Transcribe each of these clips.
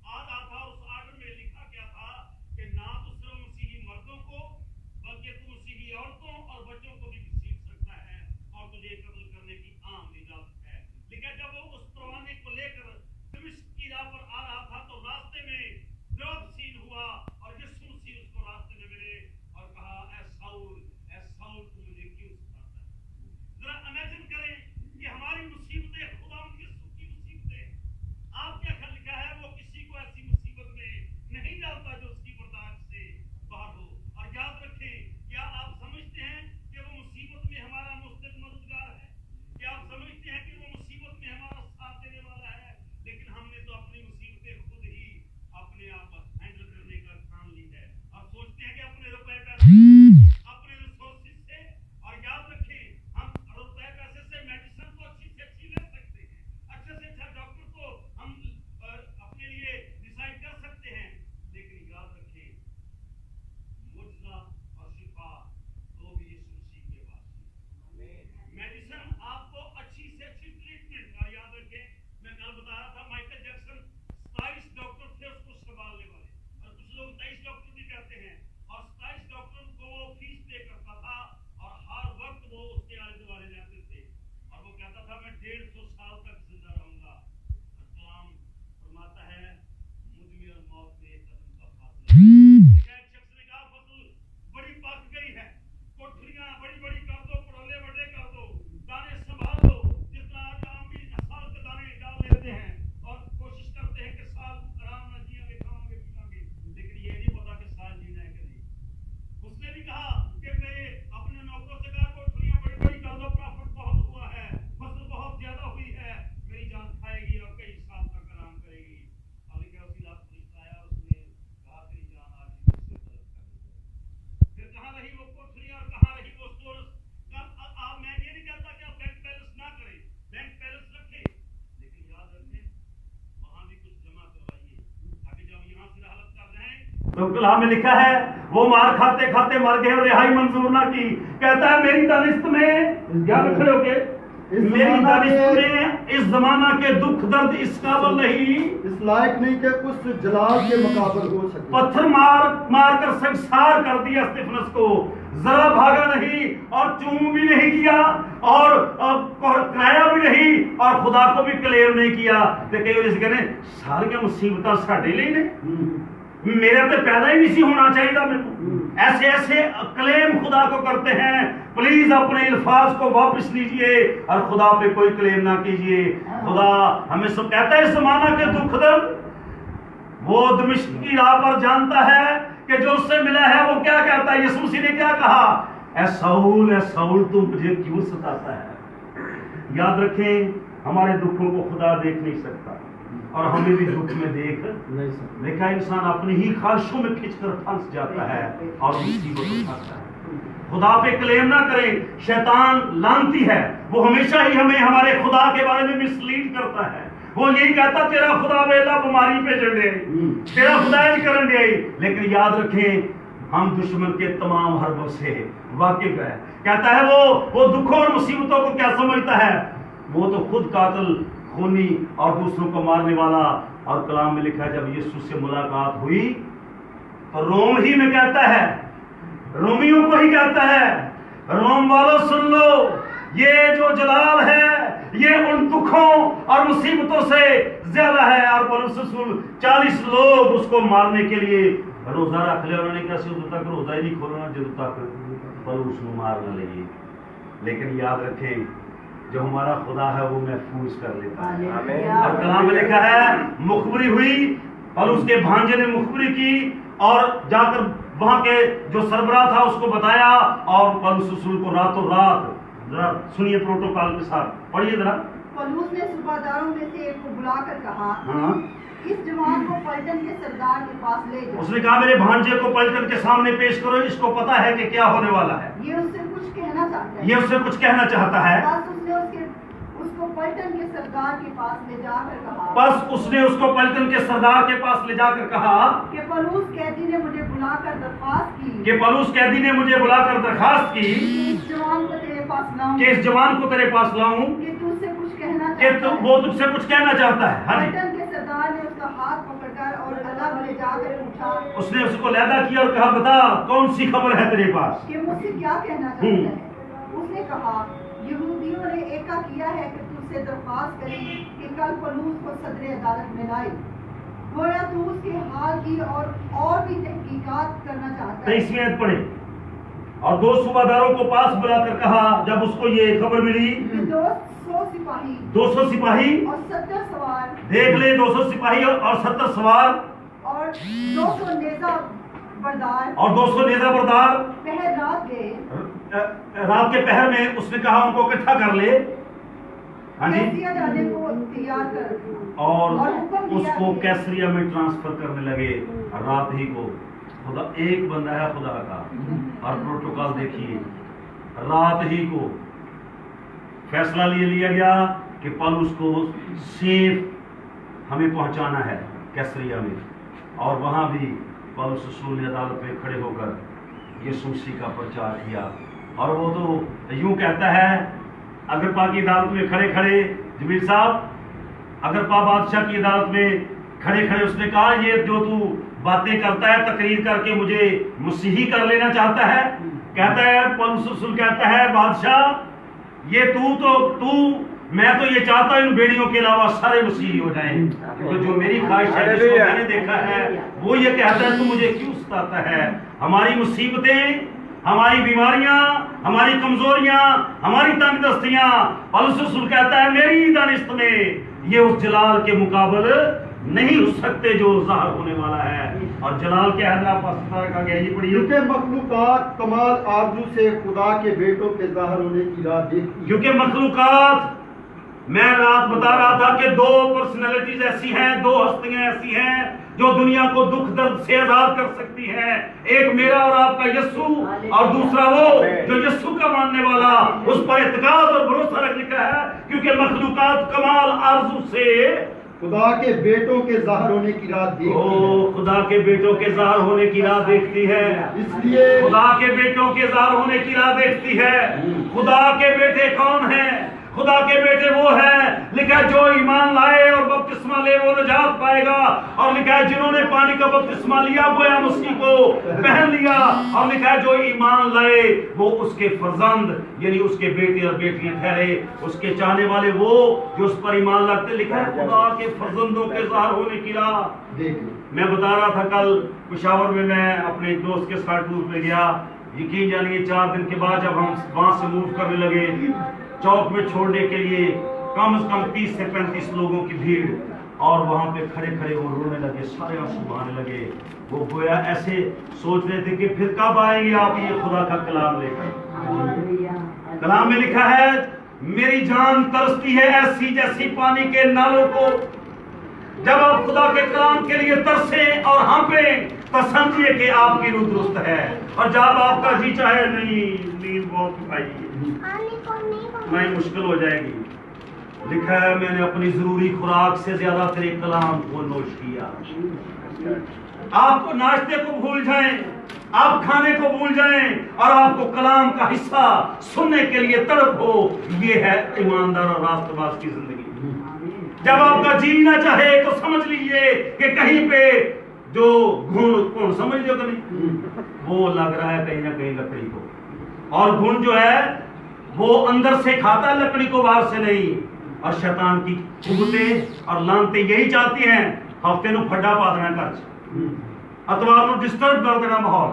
آ رہا تھا، اس آرڈر میں لکھا کیا تھا کہ نہ تو صرف مسیحی مردوں अपने रिसोर्सेज से। और याद रखें, हम रुपए पैसे से मेडिसिन को अच्छी से अच्छी ले सकते हैं, अच्छे से अच्छा डॉक्टर को हम अपने लिए डिसाइड कर सकते हैं, लेकिन याद रखें मुआवजा और शिफा तो भी यीशु मसीह के पास है। मेडिसिन आपको अच्छी से अच्छी ट्रीटमेंट। और याद रखें, मैं कल बता रहा था माइकल जैक्सन 27 डॉक्टर थे उसको संभालने वाले, और कुछ लोग 23 डॉक्टर भी कहते हैं, और 27 डॉक्टर को वो फीस पे करता था और हर वक्त वो उसके आले दुआले रहते थे, और वो कहता था मैं 150 साल तक जिंदा रहूंगा। और कलाम फरमाता है मुझ में और मौत में एक कदम का फासला। एक शख्स ने कहा फसल बड़ी पक गई है, कोठरियां बड़ी बड़ी कर दो, पड़ोले बड़े कर दो, दाने संभाल लो। जितना आज आम भी साल के दाने डाल लेते हैं और कोशिश करते हैं कि साल आराम ना जिएंगे, खाएंगे पिएंगे, लेकिन ये नहीं पता कि साल जीना है कि नहीं। उसने भी कहा कि मेरे अपने नौकरों से कहा कोठरियां बड़ी बड़ी कर दो, प्रॉफिट बहुत हुआ है, फसल बहुत ज्यादा हुई है, मेरी जान खाएगी और कई साल तक आराम करेगी। अभी क्या उसी रात फरिश्ता आया और उसने कहा तेरी जान आज ही मुझसे तलब कर दी। फिर कहाँ रही वो कोठरियां और कहाँ रही वो स्टोर्स। मैं ये नहीं कहता कि आप बैंक बैलेंस ना करें, बैंक बैलेंस रखें, लेकिन याद रखें वहां भी कुछ जमा करवाइए, ताकि जब यहाँ से हालत कर रहे हैं। तो कलाम में लिखा है वो मार खाते खाते मर गए और रिहाई मंजूर ना की। कहता है मेरी दानिश्त में, याद खड़े होके, मेरी दानिश्त में इस जमाना के दुख दर्द इस काबिल नहीं, इस लायक नहीं कि कुछ जलाल के मुकाबले हो सके। पत्थर मार मार कर संसार कर दिया स्तिफनस को, जरा भागा नहीं और चूम भी नहीं किया और कराया भी नहीं और खुदा को भी क्लेम नहीं किया। तो कई बार कहने सारियां मुसीबतां साडे लिए ने, मेरा तो पैदा ही नहीं सी होना चाहिए था मेरे। ऐसे ऐसे क्लेम खुदा को करते हैं। प्लीज अपने अल्फाज को वापस लीजिए और खुदा पे कोई क्लेम ना कीजिए। खुदा हमें सब कहता है इस जमाना के दुख दर्द वो दमिश्क की राह पर जानता है कि जो उससे मिला है वो क्या कहता है। यीशु मसीह ने क्या कहा, ए साउल तू मुझे क्यों सताता है। याद रखें हमारे दुखों को खुदा देख नहीं सकता और हमें भी दुख में देख नहीं सकता, लेकिन इंसान अपनी ही ख्वाहिशों में खिंचकर फंस जाता है और मुसीबत उठाता है। खुदा पे क्लेम ना करें, शैतान लानती है, वो हमेशा ही हमें हमारे खुदा के बारे में मिसलीड करता है। वो यही कहता तेरा खुदा वेला बीमारी पे चढ़े, तेरा खुदा करन दे। लेकिन याद रखें हम दुश्मन के तमाम हरबों से वाकिफ है। कहता है वो दुखों और मुसीबतों को क्या समझता है, वो तो खुद कातिल खूनी और दूसरों को मारने वाला। और कलाम में लिखा है जब यीशु से मुलाकात हुई तो रोम ही में कहता है, रोमियों को ही कहता है, रोम वालों सुन लो, ये जो जलाल है ये उन दुखों और मुसीबतों से ज्यादा है। और पौलुस रसूल 40 लोग उसको मारने के लिए रोजा रख लिया। उन्होंने कहा जब तक रोजा ही नहीं खोलना जब तक पौलुस को मार न लगे। लेकिन याद रखें जो हमारा खुदा है वो महफूज कर लेता है। और कलाम में लिखा है मुखबरी हुई और उसके भांजे ने मुखबरी की और जाकर वहां के जो सरबराह था उसको बताया और पौलुस रसूल को रातों रात, सुनिए प्रोटोकॉल के साथ पढ़िए जरा। पौलुस ने सूबादारों में से एक को बुलाकर कहा, हाँ इस जवान को पलटन के सरदार के पास ले जाओ। उसने कहा मेरे भांजे को पलटन के सामने पेश करो, इसको पता है कि क्या होने वाला है। ये उससे कुछ कहना चाहता है। ये उससे कुछ कहना चाहता है। बस उसने उसको पलटन के सरदार के पास ले जाकर कहा, बस उसने उसको पलटन के सरदार के पास ले जाकर कहा कि पौलुस कैदी ने मुझे बुलाकर दरखास्त की कि इस जवान को तेरे पास लाऊं, कि इस जवान को तेरे पास लाऊं, कि तुझसे कुछ कहना कि चाहता है। वो तुझसे कुछ कहना चाहता है। पलटन के सरदार ने उसका हाथ पकड़कर और अलग ले जाकर पूछा, उसने उसको लैदा किया और कहा बता कौन सी खबर है तेरे पास। कि मुझसे क्या कहना चाहता है। उसने कहा यहूदियों ने एका किया है कि तुझसे दरख्वास्त करें कि कल पौलुस को सदर अदालत में लाए। गोया तू उसके हाल की और भी तहकीकात करना चाहता है। 23वीं आयत पढ़े। और 2 सूबादारों को पास बुलाकर कहा जब उसको ये खबर मिली कि 200 सिपाही और 70 सवार, देख ले 200 सिपाही और 70 सवार और 200 नेजा बरदार पहर रात गए। रात के पहर में उसने कहा उनको इकट्ठा कर ले, हाँ जी, कैसरिया जाने को तैयार कर और हुक्म दिया उसको कैसरिया में ट्रांसफर करने लगे रात ही को। خدا ایک بندہ ہے خدا کا، اور پروٹوکول دیکھیے، رات ہی کو فیصلہ لیا گیا کہ پولس کو سیف ہمیں پہنچانا ہے کیسریا میں، اور وہاں بھی پولس رسول نے عدالت میں کھڑے ہو کر یسوع مسیح کا پرچار کیا۔ اور وہ تو یوں کہتا ہے اگرپا کی عدالت میں کھڑے کھڑے، جبریل صاحب اگرپا بادشاہ کی عدالت میں کھڑے کھڑے اس نے کہا یہ جو تو باتیں کرتا ہے تقریر کر کے مجھے مسیحی کر لینا چاہتا ہے؟ کہتا ہے پولس رسول کہتا ہے بادشاہ یہ میں تو یہ چاہتا ہوں ان بیڑیوں کے علاوہ سارے مسیحی ہو جائیں، کیونکہ جو میری خواہش ہے جس کو میں نے دیکھا ہے وہ یہ کہتا ہے تو مجھے کیوں ستاتا ہے؟ ہماری مصیبتیں، ہماری بیماریاں، ہماری کمزوریاں، ہماری تنگ دستیاں، پولس رسول کہتا ہے میری دانست میں یہ اس جلال کے مقابل نہیں ہو سکتے جو ظاہر ہونے والا ہے۔ اور جلال کے حضرہ پاستار کا گیا یہ پڑھیے، کیونکہ مخلوقات کمال آرزو سے خدا کے بیٹوں کے ظاہر ہونے کی راہ دیکھتی ہے۔ کیونکہ مخلوقات، میں رات بتا رہا تھا کہ دو پرسنالٹیز ایسی ہیں، دو ہستیاں ایسی ہیں جو دنیا کو دکھ درد سے آزاد کر سکتی ہیں، ایک میرا اور آپ کا یسوع، اور دوسرا وہ جو یسوع کا ماننے والا اس پر اعتقاد اور بھروسہ رکھ لکھا ہے، کیونکہ مخلوقات کمال آرزو سے خدا کے بیٹوں کے ظاہر ہونے کی راہ دیکھتی ہے۔ خدا کے بیٹوں کے ظاہر ہونے کی راہ دیکھتی ہے، اس لیے خدا کے بیٹوں کے ظاہر ہونے کی راہ دیکھتی ہے۔ خدا کے بیٹے کون ہیں؟ خدا کے بیٹے وہ ہیں، لکھا ہے جو ایمان لائے اور بپتسمہ لے وہ نجات پائے گا، اور لکھا ہے جنہوں نے پانی کا بپتسمہ لیا گویا مسیح کو پہن لیا، اور لکھا ہے جو ایمان لائے وہ اس کے فرزند یعنی اس کے بیٹے اور بیٹیاں ٹھہرے، اس کے چاہنے والے وہ جو اس پر ایمان لگتے۔ لکھا ہے خدا کے فرزندوں کے ظاہر ہونے کی راہ دیکھ لیں۔ میں بتا رہا تھا کل پشاور میں اپنے ایک دوست کے ساتھ ٹور پہ گیا، یقین جانیے 4 دن کے بعد جب ہم وہاں سے موو کرنے لگے چوک میں چھوڑنے کے لیے، کم از کم 30 سے 35 لوگوں کی بھیڑ، اور وہاں پہ کھڑے کھڑے وہ رونے لگے، سارے آنسو بہانے لگے، وہ گویا ایسے سوچ رہے تھے کہ پھر کب آئیں گے آپ یہ خدا کا کلام لے کر۔ کلام میں لکھا ہے میری جان ترستی ہے ایسی جیسی پانی کے نالوں کو۔ جب آپ خدا کے کلام کے لیے ترسیں اور ہانپیں تو سمجھیے کہ آپ کی روح درست ہے، اور جب آپ کا جی چاہے نہیں نیند بہت کھائیے نہیں مشکل ہو جائے گی۔ لکھا ہے میں نے اپنی ضروری خوراک سے زیادہ تیرے کلام کو نوش کیا۔ آپ کو ناشتے کو بھول جائیں، آپ کھانے کو بھول جائیں، اور آپ کو کلام کا حصہ سننے کے لیے تڑپ ہو، یہ ہے ایماندار اور راست باز کی زندگی۔ جب آپ کا جی نہ چاہے تو سمجھ لیجئے کہ کہیں پہ جو گھن کون سمجھ لو کہ نہیں وہ لگ رہا ہے کہیں نہ کہیں لکڑی کو، اور گھن جو ہے وہ اندر سے کھاتا ہے لکڑی کو، باہر سے نہیں۔ اور شیطان کی قوتیں اور لانتیں یہی چاہتی ہیں ہفتے نو پھڈا پا دینا گھر چ، اتوار نو ڈسٹرب کر دینا ماحول،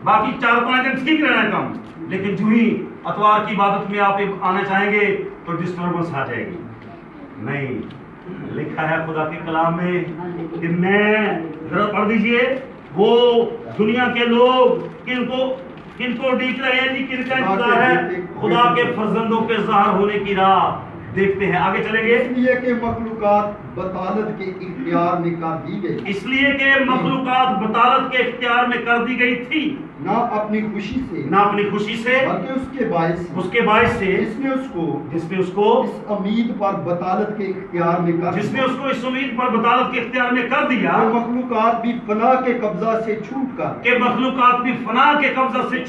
باقی 4-5 دن ٹھیک رہنا کام، لیکن جو ہی اتوار کی عبادت میں آپ آنا چاہیں گے تو ڈسٹربنس آ جائے گی۔ نہیں، لکھا ہے خدا کے کلام میں کہ میں ذرا پڑھ دیجئے، وہ دنیا کے لوگ کن کو ڈیک رہے ہیں جی، کن کا انتظار ہے؟ خدا کے فرزندوں کے ظاہر ہونے کی راہ دیکھتے ہیں۔ آگے چلیں گے۔ اس لیے کہ مخلوقات بطالت کے اختیار میں کر دی گئی، اس لیے کہ مخلوقات بطالت کے اختیار میں کر دی گئی تھی، نہ اپنی خوشی سے نہ اپنی خوشی سے بلکہ اس کے باعث سے جس نے اس کو اس امید پر بطالت کے اختیار میں کر جس نے اس کو اس امید پر بطالت کے اختیار میں کر دیا کہ مخلوقات بھی فنا کے قبضہ سے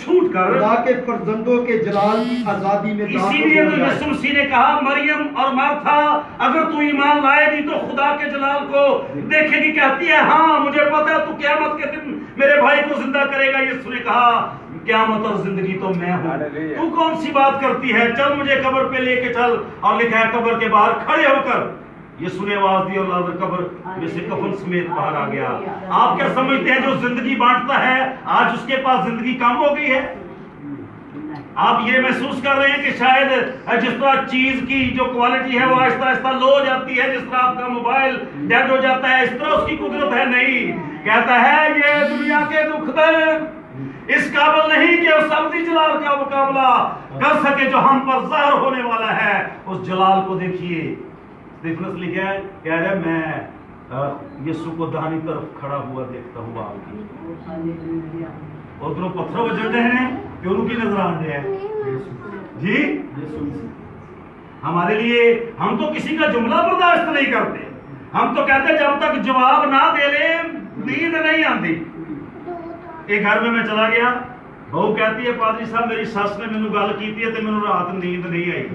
چھوٹ کر خدا کے فرزندوں کے جلال کی آزادی میں اسی لیے تو یسوع مسیح نے کہا مریم اور مارتھا اگر تو ایمان لائے گی تو خدا کے جلال کو دیکھے گی۔ کہتی ہے ہاں مجھے پتا ہے تو قیامت کے دن میرے بھائی کو زندہ کرے گا۔ یسوع نے کہا قیامت اور زندگی تو میں ہوں، تو کون سی بات کرتی ہے، چل مجھے قبر پہ لے کے چل۔ اور لکھا ہے قبر کے باہر کھڑے ہو کر یسوع نے آواز دی اور لازر قبر میں سے کفن سمیت باہر آ گیا۔ آپ کیا سمجھتے ہیں جو زندگی بانٹتا ہے آج اس کے پاس زندگی کم ہو گئی ہے؟ آپ یہ محسوس کر رہے ہیں کہ شاید جس طرح چیز کی جو کوالٹی ہے وہ آہستہ آہستہ لو ہو جاتی ہے، جس طرح آپ کا موبائل ڈیڈ ہو جاتا ہے، اس طرح اس کی قدرت ہے؟ نہیں، کہتا ہے یہ دنیا کے دکھ درد اس قابل نہیں کہ اس ابدی جلال کا مقابلہ کر سکے جو ہم پر ظاہر ہونے والا ہے۔ اس جلال کو دیکھیے، اسطیفنس لکھا ہے، کہہ رہے میں यीशु को दाहिनी तरफ खड़ा हुआ देखता हूँ आपकी उधरों पत्थरों वजन हैं क्यों की नजर आते हैं जी। हमारे लिए हम तो किसी का जुमला बर्दाश्त नहीं करते, हम तो कहते जब तक जवाब ना दे ले नींद नहीं आती। एक घर में मैं चला गया, बहू कहती है पादरी साहब मेरी सस ने मैनू गल की है तो मैनू रात नींद नहीं आई,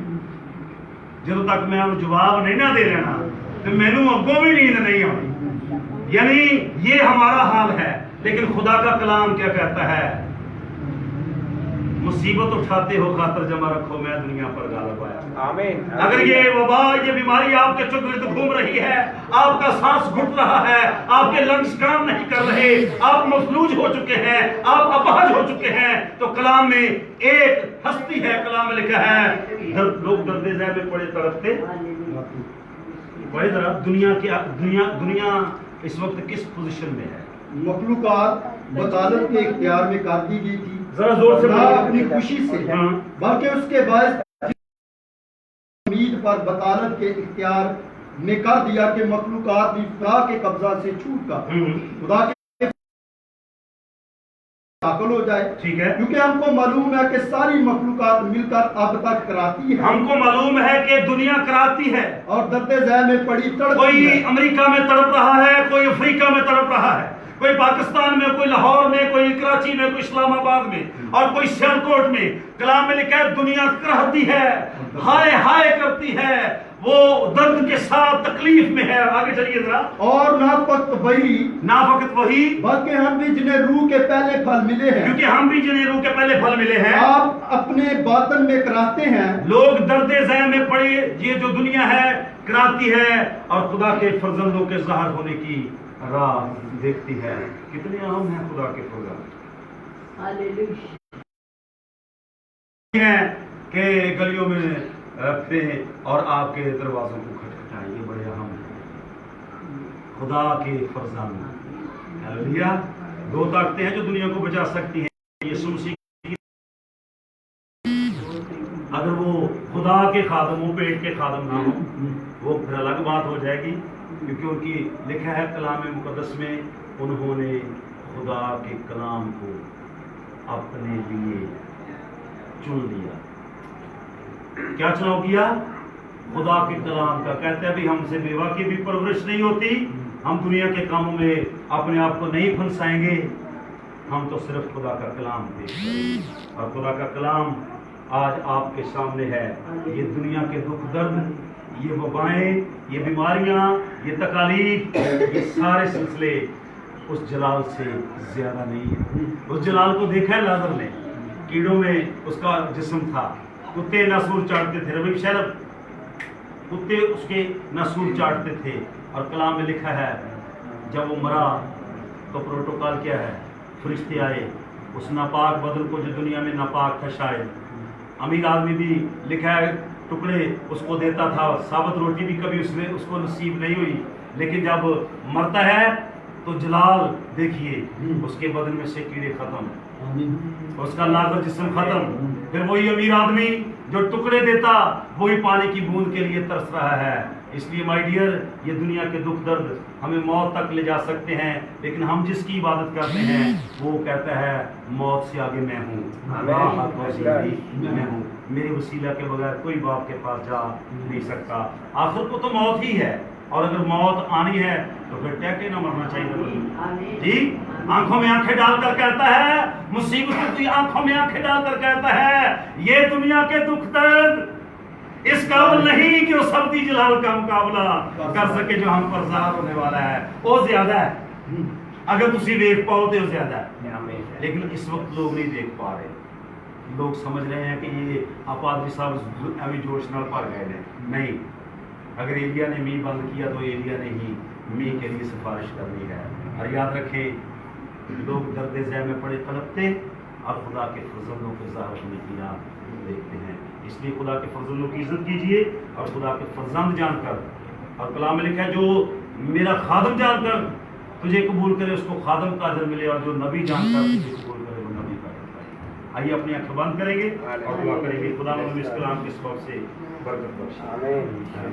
ਜਦੋਂ तक मैं जवाब नहीं ना दे लेना तो मैनू अगों भी नींद नहीं आती। यानी ये हमारा हाल है, लेकिन खुदा का कलाम क्या कहता है, मुसीबत उठाते हो खातर जमा रखो मैं दुनिया पर गालिब आया। आमीन। अगर ये वबा ये बीमारी आपके चुगिर्द घूम रही है, आपका सांस घुट रहा है, आपके लंग्स काम नहीं कर रहे, आप मफलूज हो चुके हैं, आप अपाहज हो चुके हैं, तो कलाम में एक हस्ती है, कलाम में लिखा है लोग दर्दे ज़ैब में पड़े तड़पते बड़े तरफ। दुनिया इस वक्त किस पोजीशन में है? मखलूकात बतालत के इख्तियार में कर दी गई थी, जरा जोर से ना बोलिए। अपनी खुशी से हाँ। बल्कि उसके बायस उम्मीद पर बतालत के इख्तियार में कर दिया कि मखलूकात भी खुदा के कब्जा से छूट कर खुदा के दाखिल हो जाए। ठीक है, क्योंकि हमको मालूम है कि सारी मखलूकात मिलकर अब तक कराती है, हमको मालूम है कि दुनिया कराती है, और दर्दे ज़ैब में पड़ी तड़पती कोई है। अमेरिका में तड़प रहा है, कोई अफ्रीका में तड़प रहा है, कोई पाकिस्तान में, कोई लाहौर में, कोई कराची में, कोई इस्लामाबाद में और कोई सियालकोट में। कलाम में लिखा है दुनिया कराती है, हाय हाय करती है, वो दर्द के साथ तकलीफ में है। आगे चलिए जरा। और ना फकत वही ना फकत वही बल्कि हम भी जिन्हें रूह के पहले फल मिले हैं, क्योंकि हम भी जिन्हें रूह के पहले फल मिले हैं, आप अपने बातन में कराते हैं। लोग दर्दे ज़ैब में पड़े, ये जो दुनिया है कराती है और खुदा के फर्जंदों के ज़ाहिर होने की राह देखती है। कितने अहम हैं खुदा के फर्जंद हैं कि गलियों में फिरें और आपके दरवाजों को खटखटाएं, ये बड़े अहम हैं खुदा के फर्जंद। हालेलुया। दो ताकतें हैं जो दुनिया को बचा सकती हैं, यीशु मसीह की, अगर वो खुदा के खादम हो, पेट के खादम ना हो, वो फिर अलग बात हो जाएगी, क्योंकि उनकी लिखा है कलाम मुकद्दस में उन्होंने खुदा के कलाम को अपने लिए चुन लिया। क्या चुनाव किया? खुदा के कलाम का। कहते हैं भी हमसे बेवा की भी परवरिश नहीं होती, हम दुनिया के कामों में अपने आप को नहीं फंसाएंगे, हम तो सिर्फ खुदा का कलाम देखते। और खुदा का कलाम आज आपके सामने है। ये दुनिया के दुख दर्द, ये वबाएं, ये बीमारियां, ये तकालीफ, ये सारे सिलसिले उस जलाल से ज्यादा नहीं है। उस जलाल को देखा है लाजर ने, कीड़ों में उसका जिस्म था, कुत्ते नासूर चाटते थे, रबी शरब कुत्ते उसके नासूर चाटते थे। और कलाम में लिखा है जब वो मरा तो प्रोटोकॉल क्या है, फरिश्ते आए उस नापाक बदन को जो दुनिया में नापाक था, शायद अमीर आदमी भी लिखा है टुकड़े उसको देता था, साबुत रोटी भी कभी उसको नसीब नहीं हुई, लेकिन जब मरता है तो जलाल देखिए उसके बदन में से कीड़े खत्म, उसका लागर जिस्म खत्म। फिर वही अमीर आदमी जो टुकड़े देता वही पानी की बूंद के लिए तरस रहा है। इसलिए माय डियर, ये दुनिया के दुख दर्द हमें मौत तक ले जा सकते हैं, लेकिन हम जिसकी इबादत करते हैं वो कहता है मौत से आगे मैं हूँ, मैं हूँ, मेरे वसीला के बगैर कोई बाप के पास जा नहीं सकता। आखिर को तो मौत ही है, और अगर मौत आनी है तो फिर टैके ना मरना चाहिए जी। आंखों में आंखें डालकर कहता है, मुसीबत की आंखों में आंखें डालकर कहता है ये दुनिया के दुख दर्द इस काबिल नहीं कि वो सब्दी जलाल का मुकाबला कर सके जो हम पर ज़ाहिर होने वाला है, वो ज्यादा है। अगर तुसी देख पाओ तो ज्यादा है, लेकिन इस वक्त लोग नहीं देख पा रहे। लोग समझ रहे हैं कि ये पादरी साहब अभी जोश नाल भर गए हैं। नहीं, अगर एलिया ने मींह बंद किया तो एलिया ने ही मींह के लिए सिफारिश करनी है। और याद रखें, लोग दर्द ज़ैब में पड़े तड़पते और खुदा के फजलों के ज़ाहिर होने की राह देखते हैं। इसलिए खुदा के फजलों की इज्जत कीजिए और खुदा के फर्जंद जानकर, और कलाम में लिखा है जो मेरा खादम जानकर तुझे कबूल करे उसको खादम का अजर मिले, और जो नबी जानकर तुझे कबूल करे वो नबी का अजर पाए। आइए अपनी आंखें बंद करेंगे और दुआ करेंगे। खुदा इस कलाम के सबब से बरकत बख्शे।